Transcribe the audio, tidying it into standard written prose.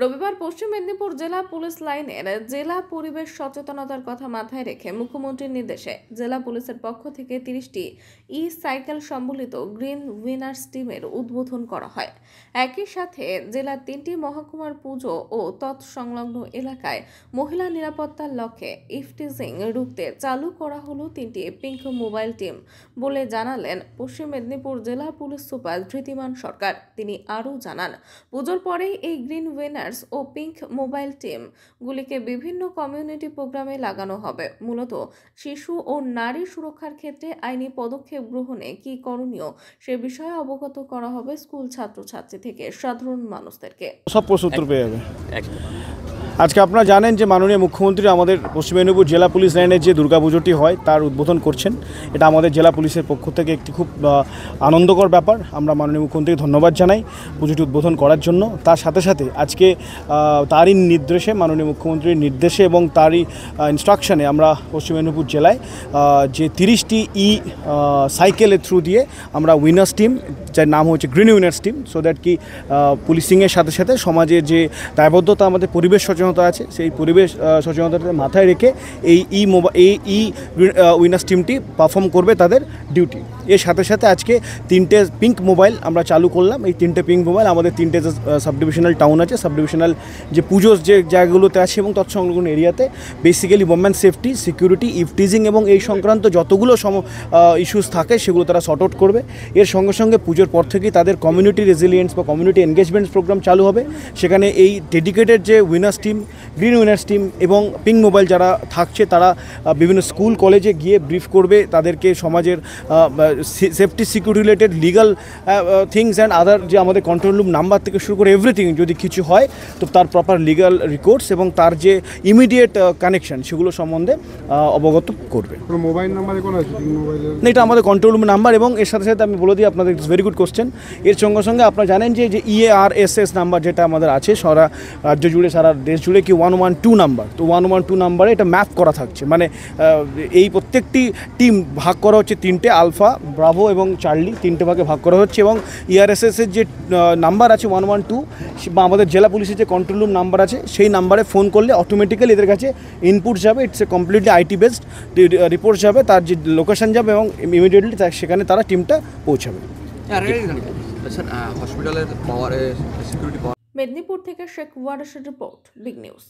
রবিবার পশ্চিম মেদিনীপুর জেলা পুলিশ লাইনের জেলা পরিবেশ সচেতনতার কথা মাথায় রেখে মুখ্যমন্ত্রীর নির্দেশে জেলা পুলিশের পক্ষ থেকে 30টি সাইকেল সম্বলিত গ্রিন উইনার্স টিমের উদ্বোধন করা হয়। একই সাথে জেলার 3টি মহকুমার পুজো ও তৎসংলগ্ন এলাকায় মহিলা নিরাপত্তার লক্ষ্যে ইফটিজিং রুখতে চালু করা হলো 3টি পিঙ্ক মোবাইল টিম বলে জানালেন পশ্চিম মেদিনীপুর জেলা পুলিশ সুপার ধৃতিমান সরকার। তিনি আরও জানান, পুজোর পরেই এই গ্রিন উইনার্স ও পিঙ্ক মোবাইল টিম গুলিকে বিভিন্ন কমিউনিটি প্রোগ্রামে লাগানো হবে। মূলত শিশু ও নারী সুরক্ষার ক্ষেত্রে আইনি পদক্ষেপ গ্রহণে কি করণীয় সে বিষয়ে অবগত করা হবে স্কুল ছাত্রছাত্রী থেকে সাধারণ মানুষদেরকে। সব প্রশ্ন উত্তর পেয়ে যাবে। আজকে আপনারা জানেন যে মাননীয় মুখ্যমন্ত্রী আমাদের পশ্চিম মেদিনীপুর জেলা পুলিশ লাইনের যে দুর্গাপুজোটি হয় তার উদ্বোধন করছেন। এটা আমাদের জেলা পুলিশের পক্ষ থেকে একটি খুব আনন্দকর ব্যাপার। আমরা মাননীয় মুখ্যমন্ত্রীকে ধন্যবাদ জানাই পুজোটি উদ্বোধন করার জন্য। তার সাথে সাথে আজকে তারই নির্দেশে, মাননীয় মুখ্যমন্ত্রীর নির্দেশে এবং তারই ইনস্ট্রাকশনে আমরা পশ্চিম মেদিনীপুর জেলায় যে 30টি সাইকেলের থ্রু দিয়ে আমরা উইনার্স টিম, যার নাম হচ্ছে green winners team, so that কি পুলিশিংয়ের সাথে সাথে সমাজে যে দায়বদ্ধতা আমাদের পরিবেশ সচেতনতা আছে সেই পরিবেশ সচেতনতাকে মাথায় রেখে এই উইনার্স টিমটি পারফর্ম করবে তাদের ডিউটি। এর সাথে সাথে আজকে 3টে পিঙ্ক মোবাইল আমরা চালু করলাম। এই 3টে পিঙ্ক মোবাইল আমাদের 3টে সাব ডিভিশনাল টাউন আছে, সাব ডিভিশনাল যে পুজোর যে জায়গাগুলোতে আছে এবং তৎসংলগ্ন এরিয়াতে basically women safety, security, eve teasing এবং এই সংক্রান্ত যতগুলো ইস্যুস থাকে সেগুলো তারা সর্ট আউট করবে। এর সঙ্গে সঙ্গে পুজোর পর থেকেই তাদের কমিউনিটি রেজিলিয়েন্স বা কমিউনিটি এনগেজমেন্ট প্রোগ্রাম চালু হবে। সেখানে এই ডেডিকেটেড যে winners team, green winners team এবং পিঙ্ক মোবাইল যারা থাকছে তারা বিভিন্ন স্কুল কলেজে গিয়ে ব্রিফ করবে তাদেরকে সমাজের safety, security related, legal things and other যে আমাদের কন্ট্রোল রুম নাম্বার থেকে শুরু করে এভরিথিং, যদি কিছু হয় তো তার প্রপার লিগাল রেকর্ডস এবং তার যে ইমিডিয়েট কানেকশন সেগুলো সম্বন্ধে অবগত করবে। মোবাইল নাম্বার না, এটা আমাদের কন্ট্রোল রুম নাম্বার। এবং এর সাথে সাথে আমি বলে দিই আপনাদের, ইটস ভেরি গুড কোশ্চেন। এর সঙ্গে সঙ্গে আপনারা জানেন যে EARSS নাম্বার যেটা আমাদের আছে সারা রাজ্য জুড়ে, সারা দেশ জুড়ে কি 112 নাম্বার, তো 112 নাম্বারে এটা ম্যাপ করা থাকছে। মানে এই প্রত্যেকটি টিম ভাগ করা হচ্ছে 3টে, আলফা, ব্রাভো এবং চার্লি, 3টে ভাগে ভাগ করা হচ্ছে। এবং EARSS-এর যে নাম্বার আছে 112 বা আমাদের জেলা পুলিশের যে কন্ট্রোল রুম নাম্বার আছে সেই নাম্বারে ফোন করলে অটোমেটিক্যালি এদের কাছে ইনপুট যাবে। It's a completely IT based report যাবে, তার যে লোকেশন যাবে এবং ইমিডিয়েটলি সেখানে তারা টিমটা পৌঁছাবে। মেদিনীপুর থেকে শেখ ওয়ারেশের রিপোর্ট, বিগ নিউজ।